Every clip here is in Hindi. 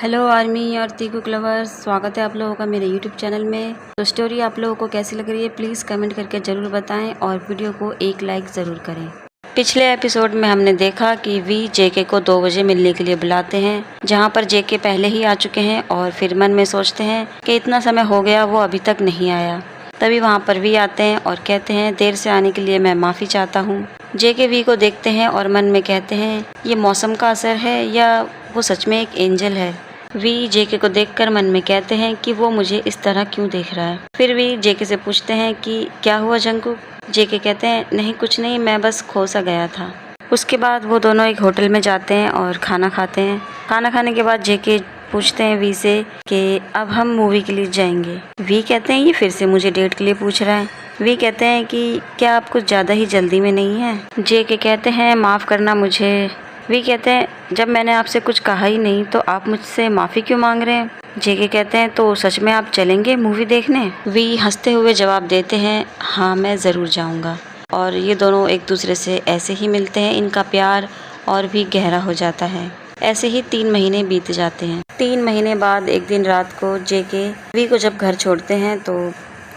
हेलो आर्मी और तीकुक लवर्स, स्वागत है आप लोगों का मेरे यूट्यूब चैनल में। तो स्टोरी आप लोगों को कैसी लग रही है प्लीज़ कमेंट करके ज़रूर बताएं और वीडियो को एक लाइक ज़रूर करें। पिछले एपिसोड में हमने देखा कि वी जेके को 2 बजे मिलने के लिए बुलाते हैं, जहां पर जेके पहले ही आ चुके हैं और फिर मन में सोचते हैं कि इतना समय हो गया वो अभी तक नहीं आया। तभी वहां पर वी आते हैं और कहते हैं देर से आने के लिए मैं माफ़ी चाहता हूँ। जेके वी को देखते हैं और मन में कहते हैं ये मौसम का असर है या वो सच में एक एंजल है। वी जेके को देखकर मन में कहते हैं कि वो मुझे इस तरह क्यों देख रहा है। फिर वी जेके से पूछते हैं कि क्या हुआ जंकुक। जेके कहते हैं नहीं कुछ नहीं, मैं बस खो सा गया था। उसके बाद वो दोनों एक होटल में जाते हैं और खाना खाते हैं। खाना खाने के बाद जेके पूछते हैं वी से कि अब हम मूवी के लिए जाएंगे। वी कहते हैं ये फिर से मुझे डेट के लिए पूछ रहा है। वी कहते हैं कि क्या आप कुछ ज़्यादा ही जल्दी में नहीं है। जेके कहते हैं माफ़ करना मुझे। वी कहते हैं जब मैंने आपसे कुछ कहा ही नहीं तो आप मुझसे माफ़ी क्यों मांग रहे हैं। जेके कहते हैं तो सच में आप चलेंगे मूवी देखने। वी हंसते हुए जवाब देते हैं हाँ मैं ज़रूर जाऊंगा। और ये दोनों एक दूसरे से ऐसे ही मिलते हैं, इनका प्यार और भी गहरा हो जाता है। ऐसे ही 3 महीने बीत जाते हैं। 3 महीने बाद एक दिन रात को जेके वी को जब घर छोड़ते हैं तो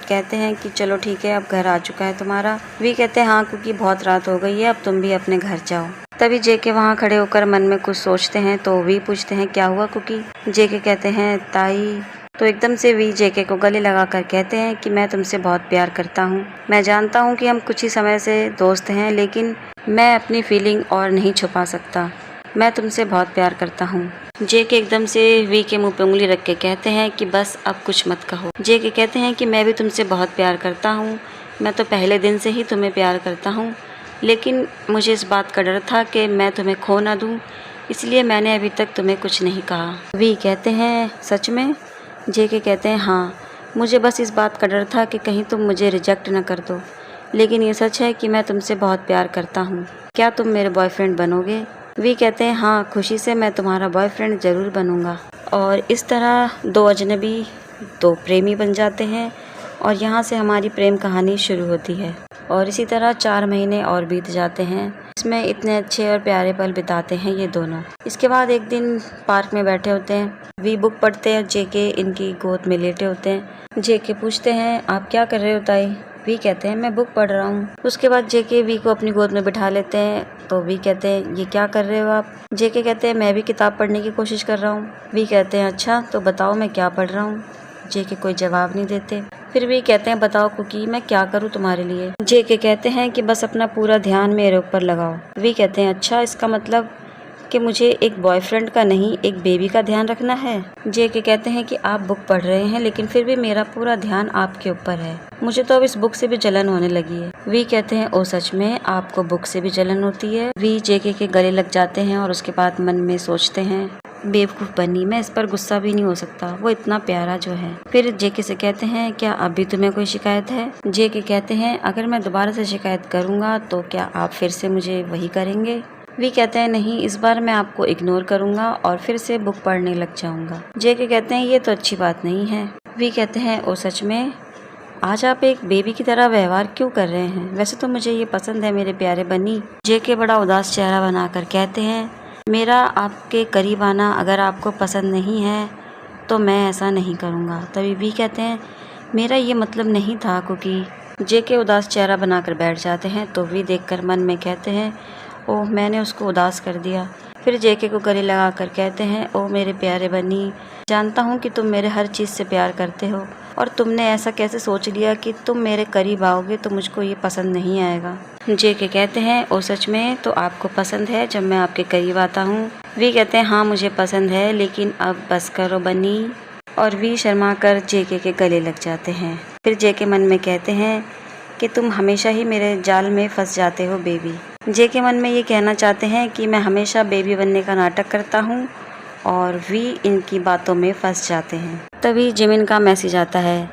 कहते हैं कि चलो ठीक है अब घर आ चुका है तुम्हारा। वी कहते हैं हाँ क्योंकि बहुत रात हो गई है, अब तुम भी अपने घर जाओ। तभी जेके वहाँ खड़े होकर मन में कुछ सोचते हैं तो वी पूछते हैं क्या हुआ कुकी। जेके कहते हैं ताई। तो एकदम से वी जेके को गले लगाकर कहते हैं कि मैं तुमसे बहुत प्यार करता हूँ। मैं जानता हूँ कि हम कुछ ही समय से दोस्त हैं, लेकिन मैं अपनी फीलिंग और नहीं छुपा सकता। मैं तुमसे बहुत प्यार करता हूँ। जेके एकदम से वी के मुंह पे उंगली रख के कहते हैं कि बस अब कुछ मत कहो। जेके कहते हैं कि मैं भी तुमसे बहुत प्यार करता हूँ, मैं तो पहले दिन से ही तुम्हें प्यार करता हूँ, लेकिन मुझे इस बात का डर था कि मैं तुम्हें खो ना दूँ, इसलिए मैंने अभी तक तुम्हें कुछ नहीं कहा। वी कहते हैं सच में। जेके कहते हैं हाँ, मुझे बस इस बात का डर था कि कहीं तुम मुझे रिजेक्ट ना कर दो, लेकिन ये सच है कि मैं तुमसे बहुत प्यार करता हूँ। क्या तुम मेरे बॉयफ्रेंड बनोगे। वी कहते हैं हाँ खुशी से मैं तुम्हारा बॉयफ्रेंड ज़रूर बनूंगा। और इस तरह 2 अजनबी 2 प्रेमी बन जाते हैं और यहाँ से हमारी प्रेम कहानी शुरू होती है। और इसी तरह 4 महीने और बीत जाते हैं। इसमें इतने अच्छे और प्यारे पल बिताते हैं ये दोनों। इसके बाद एक दिन पार्क में बैठे होते हैं, वी बुक पढ़ते हैं, जेके इनकी गोद में लेटे होते हैं। जेके पूछते हैं आप क्या कर रहे हो ताई। वी कहते हैं मैं बुक पढ़ रहा हूँ। उसके बाद जेके वी को अपनी गोद में बिठा लेते हैं तो वी कहते हैं ये क्या कर रहे हो आप। जेके कहते हैं मैं भी किताब पढ़ने की कोशिश कर रहा हूँ। वी कहते हैं अच्छा तो बताओ मैं क्या पढ़ रहा हूँ। जेके कोई जवाब नहीं देते। फिर वी कहते हैं बताओ कुकी मैं क्या करूँ तुम्हारे लिए। जेके कहते हैं कि बस अपना पूरा ध्यान मेरे ऊपर लगाओ। वी कहते हैं अच्छा इसका मतलब कि मुझे एक बॉयफ्रेंड का नहीं एक बेबी का ध्यान रखना है। जेके कहते हैं कि आप बुक पढ़ रहे हैं लेकिन फिर भी मेरा पूरा ध्यान आपके ऊपर है, मुझे तो अब इस बुक से भी जलन होने लगी है। वी कहते हैं ओ सच में आपको बुक से भी जलन होती है। वी जेके के गले लग जाते हैं और उसके बाद मन में सोचते हैं बेवकूफ़ बनी, मैं इस पर गुस्सा भी नहीं हो सकता, वो इतना प्यारा जो है। फिर जेके से कहते हैं क्या अभी तुम्हें कोई शिकायत है। जेके कहते हैं अगर मैं दोबारा से शिकायत करूँगा तो क्या आप फिर से मुझे वही करेंगे। वी कहते हैं नहीं इस बार मैं आपको इग्नोर करूंगा और फिर से बुक पढ़ने लग जाऊंगा। जेके कहते हैं ये तो अच्छी बात नहीं है। वी कहते हैं ओ सच में आज आप एक बेबी की तरह व्यवहार क्यों कर रहे हैं, वैसे तो मुझे ये पसंद है मेरे प्यारे बनी। जेके बड़ा उदास चेहरा बनाकर कहते हैं मेरा आपके करीब आना अगर आपको पसंद नहीं है तो मैं ऐसा नहीं करूँगा। तभी वी कहते हैं मेरा ये मतलब नहीं था क्योंकि। जेके उदास चेहरा बनाकर बैठ जाते हैं तो वी देखकर मन में कहते हैं ओह मैंने उसको उदास कर दिया। फिर जेके को गले लगा कर कहते हैं ओह मेरे प्यारे बनी, जानता हूँ कि तुम मेरे हर चीज़ से प्यार करते हो और तुमने ऐसा कैसे सोच लिया कि तुम मेरे करीब आओगे तो मुझको ये पसंद नहीं आएगा। जेके कहते हैं ओ सच में तो आपको पसंद है जब मैं आपके करीब आता हूँ। वी कहते हैं हाँ मुझे पसंद है लेकिन अब बस करो बनी। और वी शर्मा कर जेके के गले लग जाते हैं। फिर जेके मन में कहते हैं कि तुम हमेशा ही मेरे जाल में फंस जाते हो बेबी। जेके मन में ये कहना चाहते हैं कि मैं हमेशा बेबी बनने का नाटक करता हूँ और वी इनकी बातों में फंस जाते हैं। तभी जिमिन का मैसेज आता है।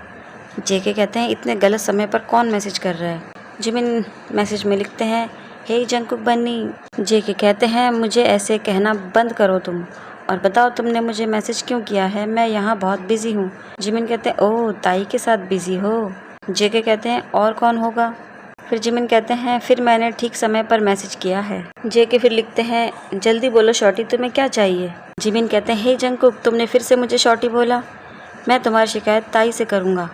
जेके कहते हैं इतने गलत समय पर कौन मैसेज कर रहा है। जिमिन मैसेज में लिखते हैं हे जंकुक बन्नी। जेके कहते हैं मुझे ऐसे कहना बंद करो तुम और बताओ तुमने मुझे मैसेज क्यों किया है, मैं यहाँ बहुत बिजी हूँ। जिमिन कहते हैं ओह ताई के साथ बिजी हो। जेके कहते हैं और कौन होगा। फिर जिमिन कहते हैं फिर मैंने ठीक समय पर मैसेज किया है। जेके फिर लिखते हैं जल्दी बोलो शॉर्टी तुम्हें क्या चाहिए। जिमिन कहते हैं, हे जंगकुक, तुमने फिर से मुझे शॉर्टी बोला। मैं तुम्हारी शिकायत ताई से करूँगा।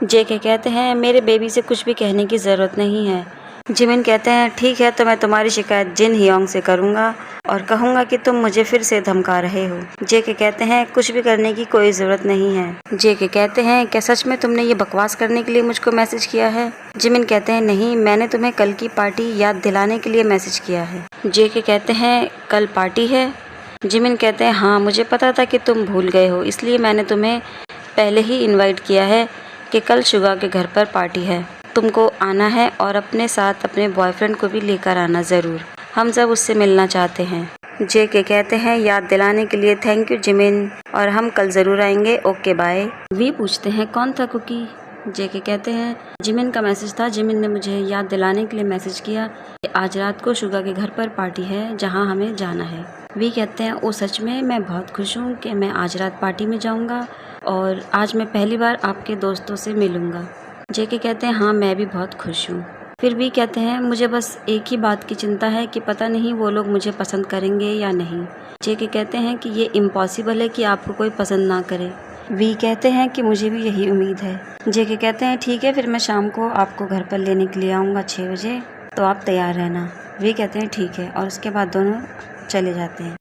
जेके कहते हैं, मेरे बेबी से कुछ भी कहने की ज़रूरत नहीं है। जिमिन कहते हैं, ठीक है, तो मैं तुम्हारी शिकायत जिन हियोंग से करूँगा और कहूँगा कि तुम मुझे फिर से धमका रहे हो। जेके कहते हैं, कुछ भी करने की कोई ज़रूरत नहीं है। जेके कहते हैं, क्या सच में तुमने ये बकवास करने के लिए मुझको मैसेज किया है? जिमिन कहते हैं, नहीं, मैंने तुम्हें कल की पार्टी याद दिलाने के लिए मैसेज किया है। जेके कहते हैं, कल पार्टी है? जिमिन कहते हैं, हाँ, मुझे पता था कि तुम भूल गए हो, इसलिए मैंने तुम्हें पहले ही इनवाइट किया है कि कल शुगा के घर पर पार्टी है, तुमको आना है और अपने साथ अपने बॉयफ्रेंड को भी लेकर आना ज़रूर, हम सब उससे मिलना चाहते हैं। जेके कहते हैं, याद दिलाने के लिए थैंक यू जिमिन, और हम कल ज़रूर आएंगे, ओके बाय। वी पूछते हैं, कौन था कुकी? जेके कहते हैं, जिमिन का मैसेज था। जिमिन ने मुझे याद दिलाने के लिए मैसेज किया कि आज रात को शुगा के घर पर पार्टी है जहाँ हमें जाना है। वी कहते हैं, ओ सच में, मैं बहुत खुश हूँ कि मैं आज रात पार्टी में जाऊँगा और आज मैं पहली बार आपके दोस्तों से मिलूँगा। जेके कहते हैं, हाँ, मैं भी बहुत खुश हूँ। फिर भी कहते हैं, मुझे बस एक ही बात की चिंता है कि पता नहीं वो लोग मुझे पसंद करेंगे या नहीं। जेके कहते हैं कि ये इम्पॉसिबल है कि आपको कोई पसंद ना करे। वी कहते हैं कि मुझे भी यही उम्मीद है। जेके कहते हैं, ठीक है, फिर मैं शाम को आपको घर पर लेने के लिए आऊँगा 6 बजे, तो आप तैयार रहना। वी कहते हैं, ठीक है, और उसके बाद दोनों चले जाते हैं।